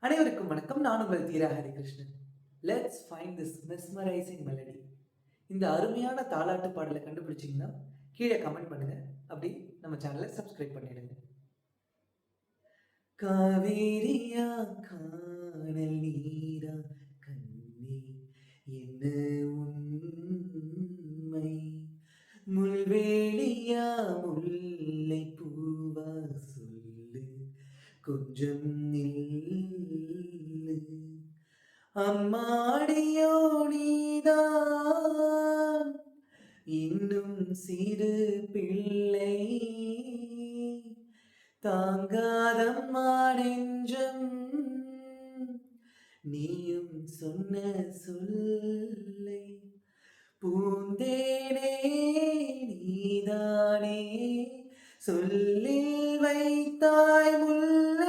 அனைவருக்கும் வணக்கம். நான் உங்கள் தீரா Harikrishnan. Let's find this mesmerising melody. இந்த அருமையான தாலாட்டு பாடலை கண்டுபிடிச்சிங்கன்னா கீழே கமெண்ட் பண்ணுங்க. அப்படி நம்ம சேனலை சப்ஸ்கிரைப் பண்ணிடுங்க. காவேரியா காணல் நீரா கண்ணே என்ன உண்மை, முள்வேலியா முல்லை பூவா சொல்லு கொஞ்சம் நில்லு, அம்மாடியோ நீதான் இன்னும் சிறு பிள்ளை, தாங்காதம்மா நெஞ்சம் நீயும் சொன்ன சொல்லை, பூந்தேனே நீதானே சொல்லில் வைத்தாய் முல்லை,